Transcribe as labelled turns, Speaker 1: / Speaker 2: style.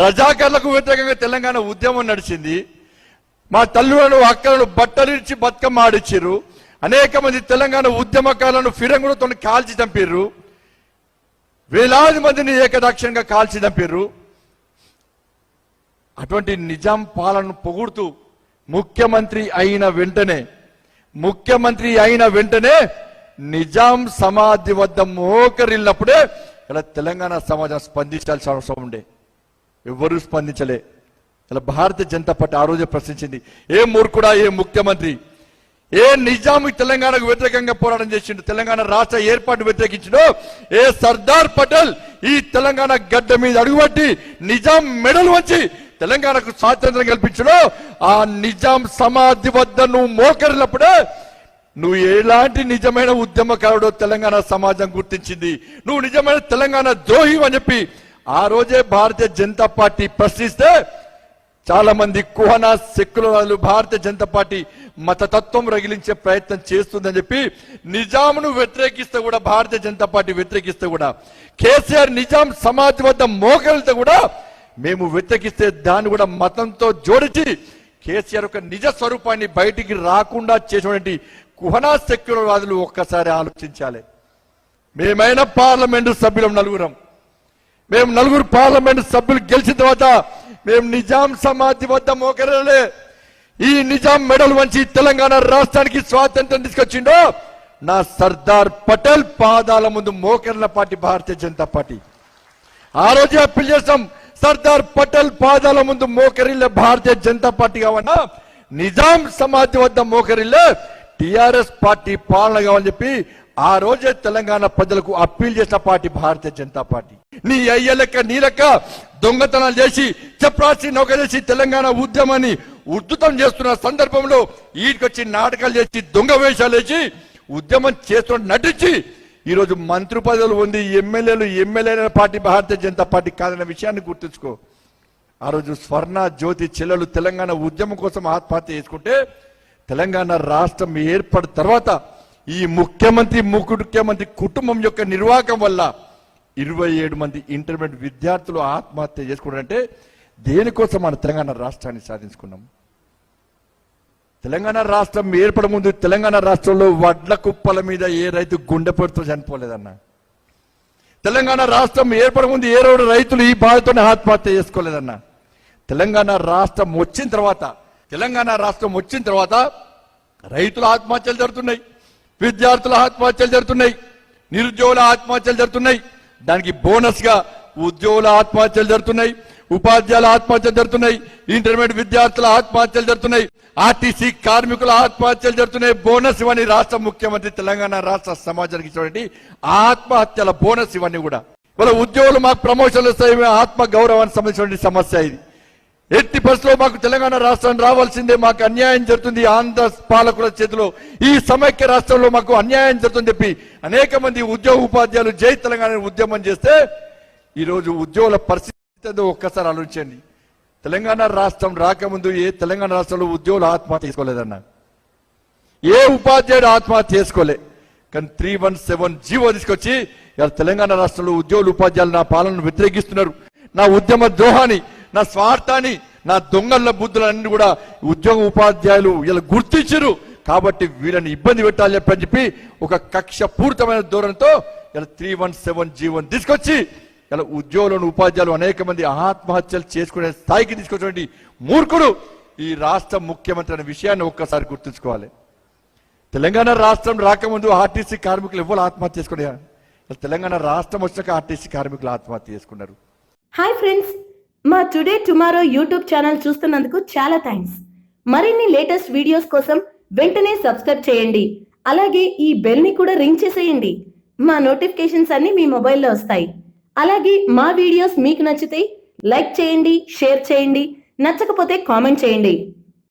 Speaker 1: రజాకర్లకు వ్యతిరేకంగా తెలంగాణ ఉద్యమం నడిచింది. మా తల్లులను అక్కలను బట్టలిచ్చి బతుకమ్మ ఆడిచ్చిర్రు. అనేక మంది తెలంగాణ ఉద్యమకారులను ఫిరంగులతో కాల్చి చంపిర్రు. వేలాది మందిని ఏకదాక్షంగా కాల్చి చంపిర్రు. అటువంటి నిజాం పాలనను పొగుడుతూ ముఖ్యమంత్రి అయిన వెంటనే నిజాం సమాధి వద్ద మోకరిల్లినప్పుడే ఇలా తెలంగాణ సమాజం స్పందించాల్సిన అవసరం ఉండే. ఎవరూ స్పందించలే. ఇలా భారతీయ జనతా పార్టీ ఆ రోజే ప్రశ్నించింది, ఏ మూర్ఖుడా, ఏ ముఖ్యమంత్రి, ఏ నిజాం తెలంగాణకు వ్యతిరేకంగా పోరాటం చేసిండు, తెలంగాణ రాష్ట్ర ఏర్పాటు వ్యతిరేకించిండో, ఏ సర్దార్ పటేల్ ఈ తెలంగాణ గడ్డ మీద అడుగుబట్టి నిజాం మెడలు వంచి తెలంగాణకు స్వాతంత్రం కల్పించడో, ఆ నిజాం సమాధి వద్ద నువ్వు మోకరినప్పుడే నువ్వు ఎలాంటి నిజమైన ఉద్యమకారుడో తెలంగాణ సమాజం గుర్తించింది. నువ్వు నిజమైన తెలంగాణ ద్రోహి అని చెప్పి ఆ రోజే భారతీయ జనతా పార్టీ ప్రశ్నిస్తే చాలా మంది కుహనా సెక్యులర్లు భారతీయ జనతా పార్టీ మతతత్వం రగిలించే ప్రయత్నం చేస్తుందని చెప్పి నిజాంను వ్యతిరేకిస్తే కూడా, భారతీయ జనతా పార్టీ వ్యతిరేకిస్తే కూడా, కేసీఆర్ నిజాం సమాధి వద్ద మోకరితే కూడా మేము వ్యతిరేకిస్తే దాన్ని కూడా మతంతో జోడించి కేసీఆర్ యొక్క నిజ స్వరూపాన్ని బయటికి రాకుండా చేసినటువంటి కుహనా సెక్యులర్ వాదులు ఒక్కసారి ఆలోచించాలి. మేమైనా పార్లమెంటు సభ్యులం మేము నలుగురు పార్లమెంటు సభ్యులు గెలిచిన తర్వాత మేము నిజాం సమాధి వద్ద మోకరలే. ఈ నిజాం మెడల్ వంచి తెలంగాణ రాష్ట్రానికి స్వాతంత్రం తీసుకొచ్చిండో నా సర్దార్ పటేల్ పాదాల ముందు మోకరిన పార్టీ భారతీయ జనతా పార్టీ. ఆ రోజే అప్పీల్ చేస్తాం, సర్దార్ పటేల్ పాదాల ముందు మోకరిల్లే భారతీయ జనతా పార్టీ కావన్నా నిజాం సమాధి వద్ద మోకరిల్లే టిఆర్ఎస్ పార్టీ పాలన కావాలని చెప్పి ఆ రోజే తెలంగాణ ప్రజలకు అప్పీల్ చేసిన పార్టీ భారతీయ జనతా పార్టీ. నీ అయ్య లెక్క నీ లెక్క దొంగతనాలు చేసి చప్రాసి నౌక చేసి తెలంగాణ ఉద్యమాన్ని ఉద్ధృతం చేస్తున్న సందర్భంలో ఈడికొచ్చి నాటకాలు చేసి దొంగ వేషాలు వేసి ఉద్యమం చేస్తున్న నటించి ఈరోజు మంత్రి పదవులు ఉంది, ఎమ్మెల్యేల పార్టీ భారతీయ జనతా పార్టీ కాదన్న విషయాన్ని గుర్తుంచుకో. ఆ రోజు స్వర్ణ జ్యోతి చెల్లెలు తెలంగాణ ఉద్యమం కోసం ఆత్మహత్య చేసుకుంటే తెలంగాణ రాష్ట్రం ఏర్పడిన తర్వాత ఈ ముఖ్యమంత్రి కుటుంబం యొక్క నిర్వాహకం వల్ల 27 మంది ఇంటర్మీడియట్ విద్యార్థులు ఆత్మహత్య చేసుకున్నారంటే దేనికోసం మన తెలంగాణ రాష్ట్రాన్ని సాధించుకున్నాం. తెలంగాణ రాష్ట్రం ఏర్పడ ముందు తెలంగాణ రాష్ట్రంలో వడ్ల కుప్పల మీద ఏ రైతు గుండెపోటుతో చనిపోలేదన్న. తెలంగాణ రాష్ట్రం ఏర్పడ ముందు ఏ రైతులు ఈ బాధతోనే ఆత్మహత్య చేసుకోలేదన్న. తెలంగాణ రాష్ట్రం వచ్చిన తర్వాత రైతుల ఆత్మహత్యలు జరుగుతున్నాయి, విద్యార్థుల ఆత్మహత్యలు జరుగుతున్నాయి, నిరుద్యోగుల ఆత్మహత్యలు జరుగుతున్నాయి. దానికి బోనస్ గా ఉద్యోగుల ఆత్మహత్యలు జరుగుతున్నాయి, ఉపాధ్యాయుల ఆత్మహత్యలు జరుగుతున్నాయి, ఇంటర్మీడియట్ విద్యార్థుల ఆత్మహత్యలు జరుగుతున్నాయి, ఆర్టీసీ కార్మికుల ఆత్మహత్యలు జరుగుతున్నాయి. బోనస్ ఇవన్నీ రాష్ట్ర ముఖ్యమంత్రి తెలంగాణ రాష్ట్ర సమాజానికి ఇచ్చినటువంటి ఆత్మహత్యల బోనస్ ఇవన్నీ కూడా. వాళ్ళ ఉద్యోగులు మాకు ప్రమోషన్లు వస్తాయి, ఆత్మ గౌరవానికి సంబంధించిన సమస్య ఇది. ఎట్టి పరిస్థితుల్లో మాకు తెలంగాణ రాష్ట్రం రావాల్సిందే, మాకు అన్యాయం జరుగుతుంది ఆంధ్ర పాలకుల చేతిలో, ఈ సమైక్య రాష్ట్రంలో మాకు అన్యాయం జరుగుతుందని చెప్పి అనేక మంది ఉద్యోగ ఉపాధ్యాయులు జై తెలంగాణ ఉద్యమం చేస్తే ఈరోజు ఉద్యోగుల పరిస్థితి ఒక్కసారి ఆలోచించండి. తెలంగాణ రాష్ట్రం రాకముందు ఏ తెలంగాణ రాష్ట్రంలో ఉద్యోగులు ఆత్మహత్య చేసుకోలేదన్న, ఏ ఉపాధ్యాయుడు ఆత్మహత్య చేసుకోలే. కానీ 317 జీవో తీసుకొచ్చి తెలంగాణ రాష్ట్రంలో ఉద్యోగులు ఉపాధ్యాయులు నా పాలనను వ్యతిరేకిస్తున్నారు, నా ఉద్యమ ద్రోహాన్ని, నా స్వార్థాన్ని, నా దొంగల బుద్ధులన్నీ కూడా ఉద్యోగ ఉపాధ్యాయులు ఇలా గుర్తించరు. కాబట్టి వీళ్ళని ఇబ్బంది పెట్టాలని చెప్పి ఒక కక్ష పూరితమైన ధోరణితో ఇలా 317 జీవోని తీసుకొచ్చి ఇలా ఉద్యోగులను ఉపాధ్యాయులు అనేక మంది ఆత్మహత్యలు చేసుకునే స్థాయికి తీసుకొచ్చినటువంటి మూర్ఖుడు ఈ రాష్ట్ర ముఖ్యమంత్రి అనే విషయాన్ని ఒక్కసారి గుర్తుంచుకోవాలి. తెలంగాణ రాష్ట్రం రాకముందు ఆర్టీసీ కార్మికులు ఎవరు ఆత్మహత్య చేసుకున్నారు, తెలంగాణ రాష్ట్రం వచ్చాక ఆర్టీసీ కార్మికులు ఆత్మహత్య చేసుకున్నారు.
Speaker 2: హాయ్ ఫ్రెండ్స్, మా టుడే టుమారో యూట్యూబ్ ఛానల్ చూస్తున్నందుకు చాలా థ్యాంక్స్. మరిన్ని లేటెస్ట్ వీడియోస్ కోసం వెంటనే సబ్స్క్రైబ్ చేయండి. అలాగే ఈ బెల్ ని కూడా రింగ్ చేసేయండి. మా నోటిఫికేషన్స్ అన్ని మీ మొబైల్లో వస్తాయి. అలాగే మా వీడియోస్ మీకు నచ్చితే లైక్ చేయండి, షేర్ చేయండి, నచ్చకపోతే కామెంట్ చేయండి.